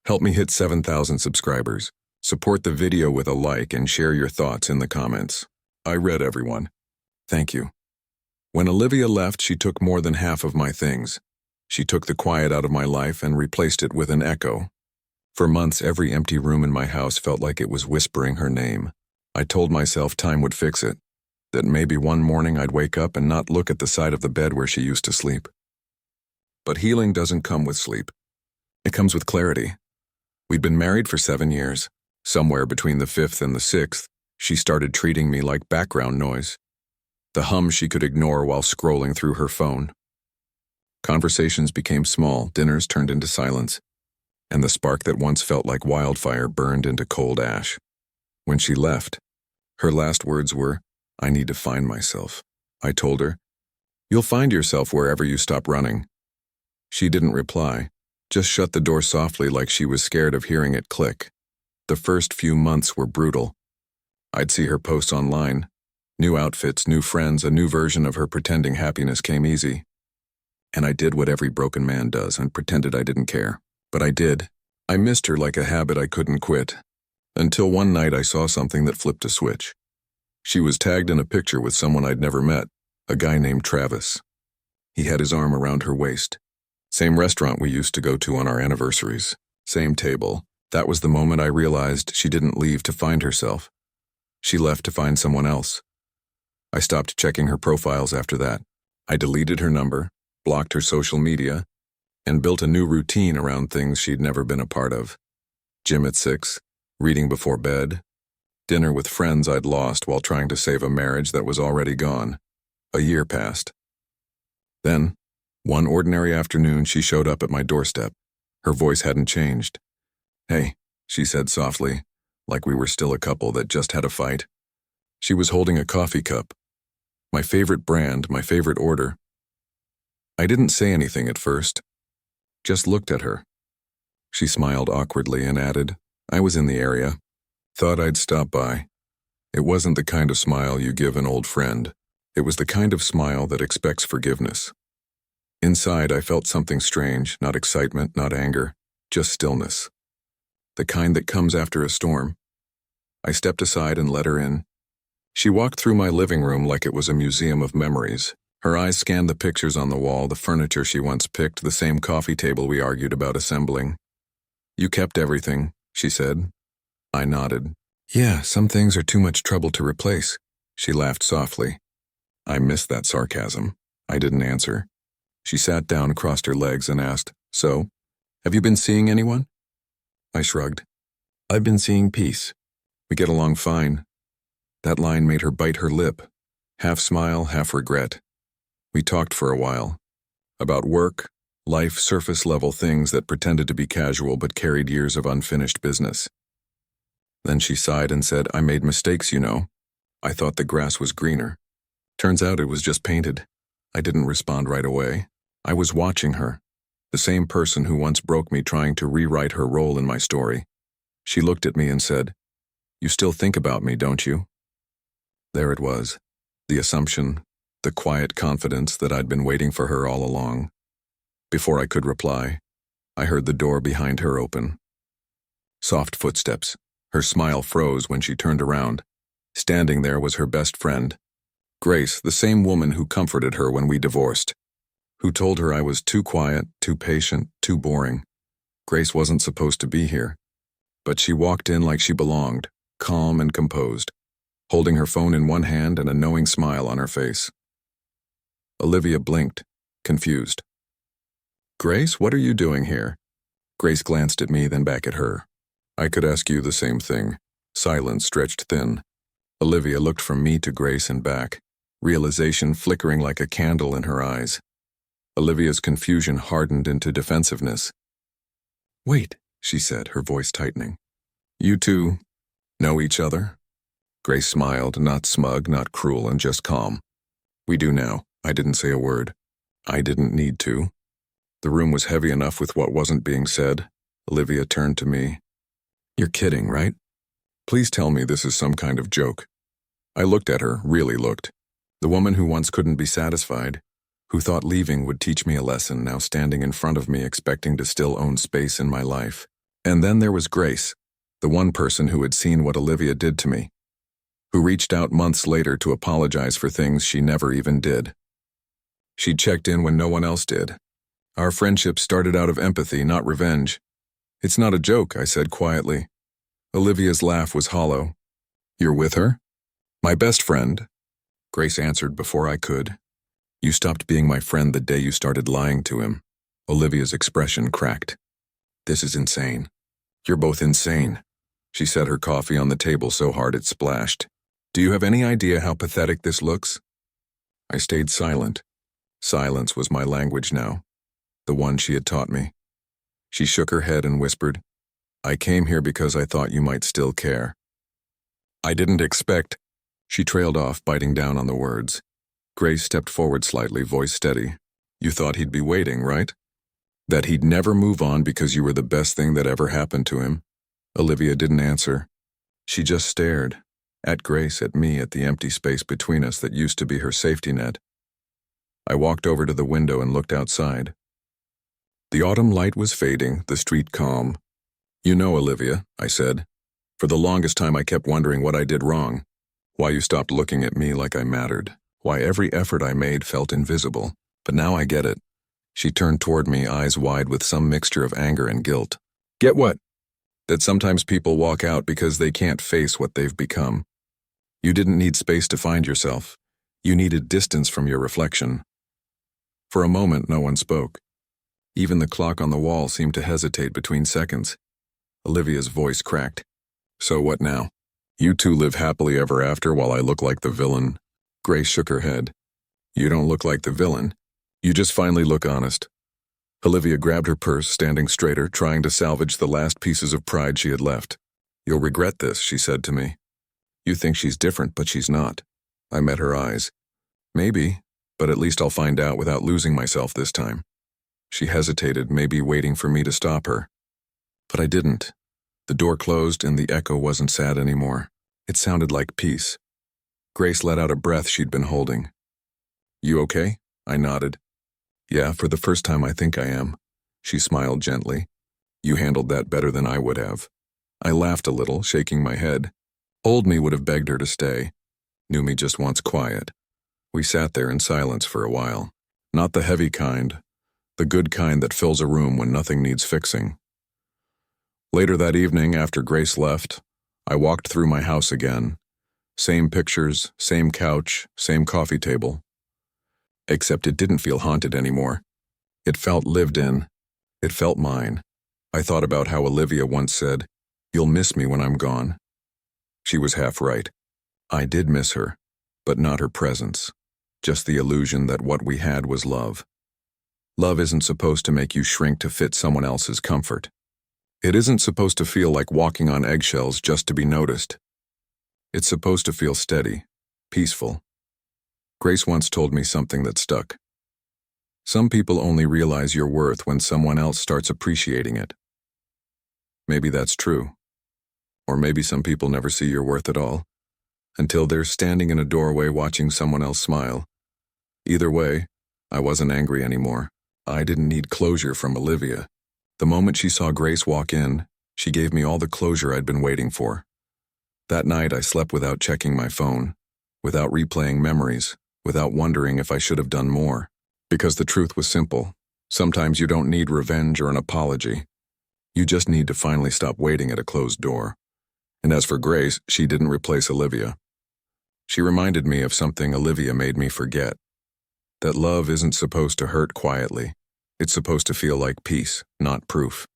Help me hit 7,000 subscribers. Support the video with a like and share your thoughts in the comments. I read everyone. Thank you. When Olivia left, she took more than half of my things. She took the quiet out of my life and replaced it with an echo. For months, every empty room in my house felt like it was whispering her name. I told myself time would fix it, that maybe one morning I'd wake up and not look at the side of the bed where she used to sleep. But healing doesn't come with sleep. It comes with clarity. We'd been married for 7 years. Somewhere between the 5th and the 6th, she started treating me like background noise, the hum she could ignore while scrolling through her phone. Conversations became small, dinners turned into silence, and the spark that once felt like wildfire burned into cold ash. When she left, her last words were, "I need to find myself." I told her, "You'll find yourself wherever you stop running." She didn't reply, just shut the door softly like she was scared of hearing it click. The first few months were brutal. I'd see her posts online. New outfits, new friends, a new version of her pretending happiness came easy. And I did what every broken man does and pretended I didn't care. But I did. I missed her like a habit I couldn't quit. Until one night I saw something that flipped a switch. She was tagged in a picture with someone I'd never met, a guy named Travis. He had his arm around her waist. Same restaurant we used to go to on our anniversaries. Same table. That was the moment I realized she didn't leave to find herself. She left to find someone else. I stopped checking her profiles after that. I deleted her number, blocked her social media, and built a new routine around things she'd never been a part of. Gym at 6, reading before bed, dinner with friends I'd lost while trying to save a marriage that was already gone. A year passed. Then, one ordinary afternoon, she showed up at my doorstep. Her voice hadn't changed. "Hey," she said softly, like we were still a couple that just had a fight. She was holding a coffee cup. My favorite brand, my favorite order. I didn't say anything at first. Just looked at her. She smiled awkwardly and added, "I was in the area. Thought I'd stop by." It wasn't the kind of smile you give an old friend. It was the kind of smile that expects forgiveness. Inside, I felt something strange, not excitement, not anger, just stillness. The kind that comes after a storm. I stepped aside and let her in. She walked through my living room like it was a museum of memories. Her eyes scanned the pictures on the wall, the furniture she once picked, the same coffee table we argued about assembling. "You kept everything," she said. I nodded. "Yeah, some things are too much trouble to replace." She laughed softly. I missed that sarcasm. I didn't answer. She sat down, crossed her legs, and asked, "So, have you been seeing anyone?" I shrugged. "I've been seeing peace. We get along fine." That line made her bite her lip, half smile, half regret. We talked for a while. About work, life, surface-level things that pretended to be casual but carried years of unfinished business. Then she sighed and said, "I made mistakes, you know. I thought the grass was greener. Turns out it was just painted." I didn't respond right away. I was watching her, the same person who once broke me trying to rewrite her role in my story. She looked at me and said, "You still think about me, don't you?" There it was, the assumption, the quiet confidence that I'd been waiting for her all along. Before I could reply, I heard the door behind her open. Soft footsteps. Her smile froze when she turned around. Standing there was her best friend, Grace, the same woman who comforted her when we divorced, who told her I was too quiet, too patient, too boring. Grace wasn't supposed to be here, but she walked in like she belonged, calm and composed, holding her phone in one hand and a knowing smile on her face. Olivia blinked, confused. "Grace, what are you doing here?" Grace glanced at me, then back at her. I could ask you the same thing. Silence stretched thin. Olivia looked from me to Grace and back, realization flickering like a candle in her eyes. Olivia's confusion hardened into defensiveness. "Wait," she said, her voice tightening. "You two know each other?" Grace smiled, not smug, not cruel, and just calm. "We do now." I didn't say a word. I didn't need to. The room was heavy enough with what wasn't being said. Olivia turned to me. "You're kidding, right? Please tell me this is some kind of joke." I looked at her, really looked. The woman who once couldn't be satisfied, who thought leaving would teach me a lesson, now standing in front of me expecting to still own space in my life. And then there was Grace, the one person who had seen what Olivia did to me, who reached out months later to apologize for things she never even did. She checked in when no one else did. Our friendship started out of empathy, not revenge. It's not a joke, I said quietly. Olivia's laugh was hollow. You're with her? My best friend. Grace answered before I could. You stopped being my friend the day you started lying to him. Olivia's expression cracked. This is insane. You're both insane. She set her coffee on the table so hard it splashed. Do you have any idea how pathetic this looks? I stayed silent. Silence was my language now, the one she had taught me. She shook her head and whispered, I came here because I thought you might still care. I didn't expect. She trailed off, biting down on the words. Grace stepped forward slightly, voice steady. You thought he'd be waiting, right? That he'd never move on because you were the best thing that ever happened to him? Olivia didn't answer. She just stared. At Grace, at me, at the empty space between us that used to be her safety net. I walked over to the window and looked outside. The autumn light was fading, the street calm. You know, Olivia, I said. For the longest time I kept wondering what I did wrong. Why you stopped looking at me like I mattered. Why every effort I made felt invisible. But now I get it. She turned toward me, eyes wide with some mixture of anger and guilt. Get what? That sometimes people walk out because they can't face what they've become. You didn't need space to find yourself. You needed distance from your reflection. For a moment, no one spoke. Even the clock on the wall seemed to hesitate between seconds. Olivia's voice cracked. So what now? You two live happily ever after while I look like the villain? Grace shook her head. You don't look like the villain. You just finally look honest. Olivia grabbed her purse, standing straighter, trying to salvage the last pieces of pride she had left. You'll regret this, she said to me. You think she's different, but she's not. I met her eyes. Maybe, but at least I'll find out without losing myself this time. She hesitated, maybe waiting for me to stop her. But I didn't. The door closed and the echo wasn't sad anymore. It sounded like peace. Grace let out a breath she'd been holding. You okay? I nodded. Yeah, for the first time I think I am. She smiled gently. You handled that better than I would have. I laughed a little, shaking my head. Old me would have begged her to stay. New me just wants quiet. We sat there in silence for a while. Not the heavy kind, the good kind that fills a room when nothing needs fixing. Later that evening, after Grace left, I walked through my house again. Same pictures, same couch, same coffee table. Except it didn't feel haunted anymore. It felt lived in. It felt mine. I thought about how Olivia once said, "You'll miss me when I'm gone." She was half right. I did miss her, but not her presence. Just the illusion that what we had was love. Love isn't supposed to make you shrink to fit someone else's comfort. It isn't supposed to feel like walking on eggshells just to be noticed. It's supposed to feel steady, peaceful. Grace once told me something that stuck. Some people only realize your worth when someone else starts appreciating it. Maybe that's true. Or maybe some people never see your worth at all, until they're standing in a doorway watching someone else smile. Either way, I wasn't angry anymore. I didn't need closure from Olivia. The moment she saw Grace walk in, she gave me all the closure I'd been waiting for. That night I slept without checking my phone, without replaying memories, without wondering if I should have done more. Because the truth was simple. Sometimes you don't need revenge or an apology. You just need to finally stop waiting at a closed door. And as for Grace, she didn't replace Olivia. She reminded me of something Olivia made me forget. That love isn't supposed to hurt quietly. It's supposed to feel like peace, not proof.